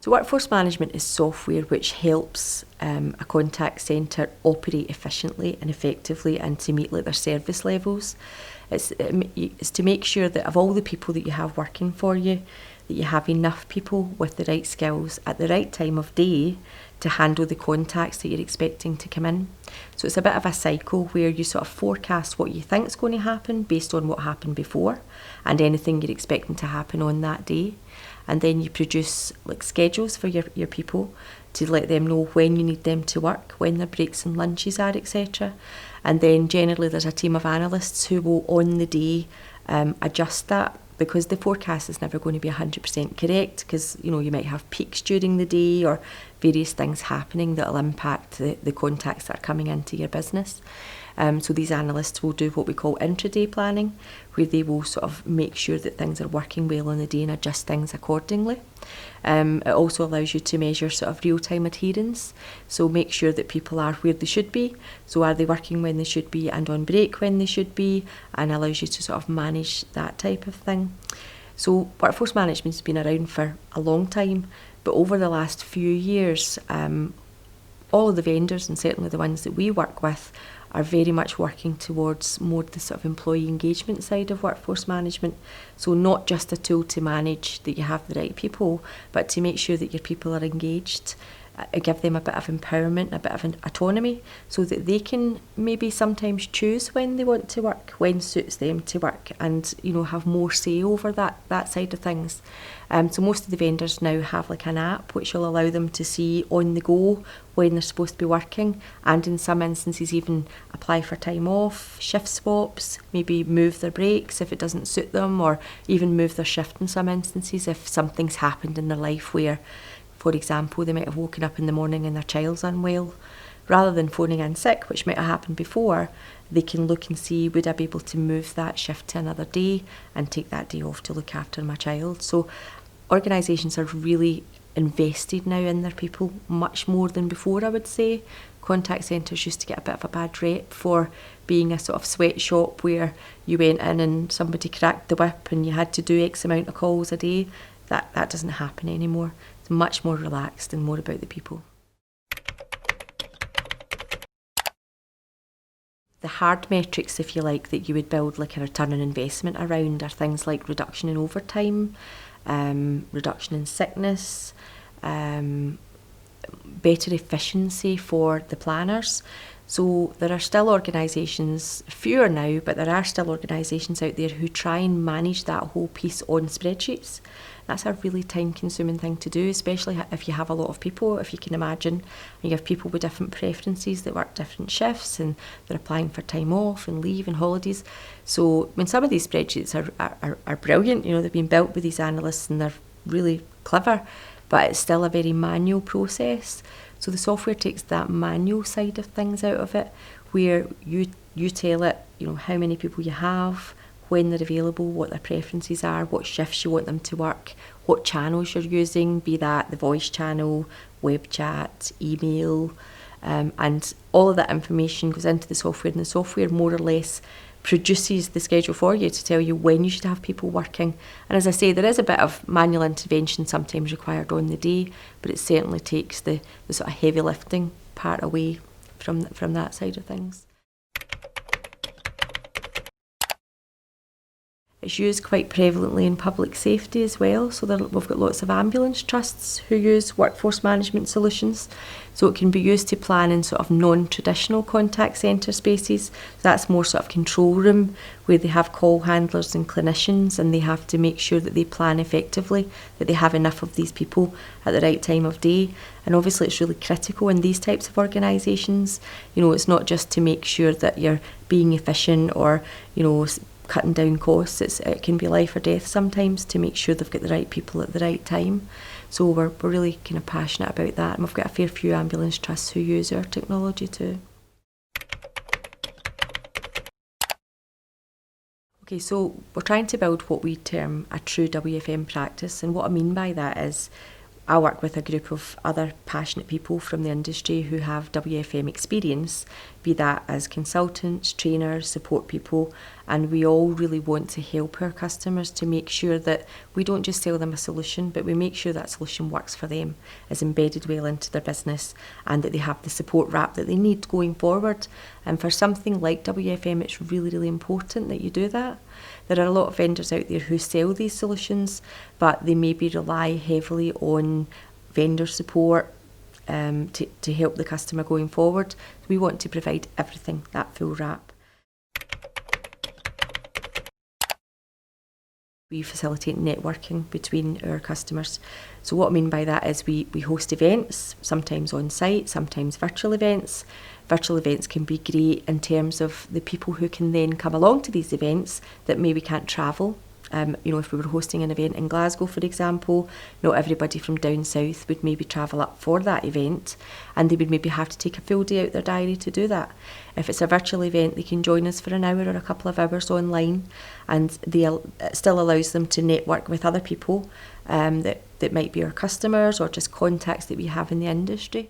So workforce management is software which helps a contact centre operate efficiently and effectively and to meet their service levels. It's to make sure that of all the people that you have working for you, that you have enough people with the right skills at the right time of day to handle the contacts that you're expecting to come in. So it's a bit of a cycle where you sort of forecast what you think is going to happen based on what happened before and anything you're expecting to happen on that day. And then you produce schedules for your people to let them know when you need them to work, when their breaks and lunches are, etc. And then generally there's a team of analysts who will on the day adjust that, because the forecast is never going to be 100% correct, because you might have peaks during the day or various things happening that will impact the contacts that are coming into your business. So these analysts will do what we call intraday planning, where they will sort of make sure that things are working well on the day and adjust things accordingly. It also allows you to measure sort of real-time adherence, so make sure that people are where they should be. So are they working when they should be and on break when they should be, and allows you to sort of manage that type of thing. So workforce management has been around for a long time, but over the last few years, all of the vendors, and certainly the ones that we work with, are very much working towards more the sort of employee engagement side of workforce management. So not just a tool to manage that you have the right people, but to make sure that your people are engaged, give them a bit of empowerment, a bit of autonomy, so that they can maybe sometimes choose when they want to work, when suits them to work, and have more say over that side of things. So most of the vendors now have an app which will allow them to see on the go when they're supposed to be working, and in some instances even apply for time off, shift swaps, maybe move their breaks if it doesn't suit them, or even move their shift in some instances if something's happened in their life where, for example, they might have woken up in the morning and their child's unwell. Rather than phoning in sick, which might have happened before, they can look and see, would I be able to move that shift to another day and take that day off to look after my child? So organisations are really invested now in their people, much more than before, I would say. Contact centres used to get a bit of a bad rep for being a sort of sweatshop where you went in and somebody cracked the whip and you had to do X amount of calls a day. That doesn't happen anymore. It's much more relaxed and more about the people. The hard metrics, if you like, that you would build a return on investment around are things like reduction in overtime, reduction in sickness, better efficiency for the planners. So there are still organisations, fewer now, but there are still organisations out there who try and manage that whole piece on spreadsheets. That's a really time-consuming thing to do, especially if you have a lot of people, if you can imagine, and you have people with different preferences that work different shifts and they're applying for time off and leave and holidays. So some of these spreadsheets are brilliant, they've been built with these analysts and they're really clever, but it's still a very manual process. So the software takes that manual side of things out of it, where you tell it, how many people you have, when they're available, what their preferences are, what shifts you want them to work, what channels you're using, be that the voice channel, web chat, email, and all of that information goes into the software, and the software more or less produces the schedule for you to tell you when you should have people working. And as I say, there is a bit of manual intervention sometimes required on the day, but it certainly takes the sort of heavy lifting part away from that side of things. It's used quite prevalently in public safety as well, so we've got lots of ambulance trusts who use workforce management solutions. So it can be used to plan in sort of non-traditional contact centre spaces. So that's more sort of control room, where they have call handlers and clinicians, and they have to make sure that they plan effectively, that they have enough of these people at the right time of day. And obviously it's really critical in these types of organisations. It's not just to make sure that you're being efficient or, cutting down costs. It can be life or death sometimes to make sure they've got the right people at the right time. So we're really kind of passionate about that, and we've got a fair few ambulance trusts who use our technology too. Okay, so we're trying to build what we term a true WFM practice, and what I mean by that is I work with a group of other passionate people from the industry who have WFM experience, be that as consultants, trainers, support people, and we all really want to help our customers to make sure that we don't just sell them a solution, but we make sure that solution works for them, is embedded well into their business, and that they have the support wrap that they need going forward. And for something like WFM, it's really, really important that you do that. There are a lot of vendors out there who sell these solutions, but they maybe rely heavily on vendor support to help the customer going forward. We want to provide everything, that full wrap. We facilitate networking between our customers. So what I mean by that is we host events, sometimes on site, sometimes virtual events. Virtual events can be great in terms of the people who can then come along to these events that maybe can't travel. If we were hosting an event in Glasgow, for example, not everybody from down south would maybe travel up for that event, and they would maybe have to take a full day out their diary to do that. If it's a virtual event, they can join us for an hour or a couple of hours online, and it still allows them to network with other people that might be our customers or just contacts that we have in the industry.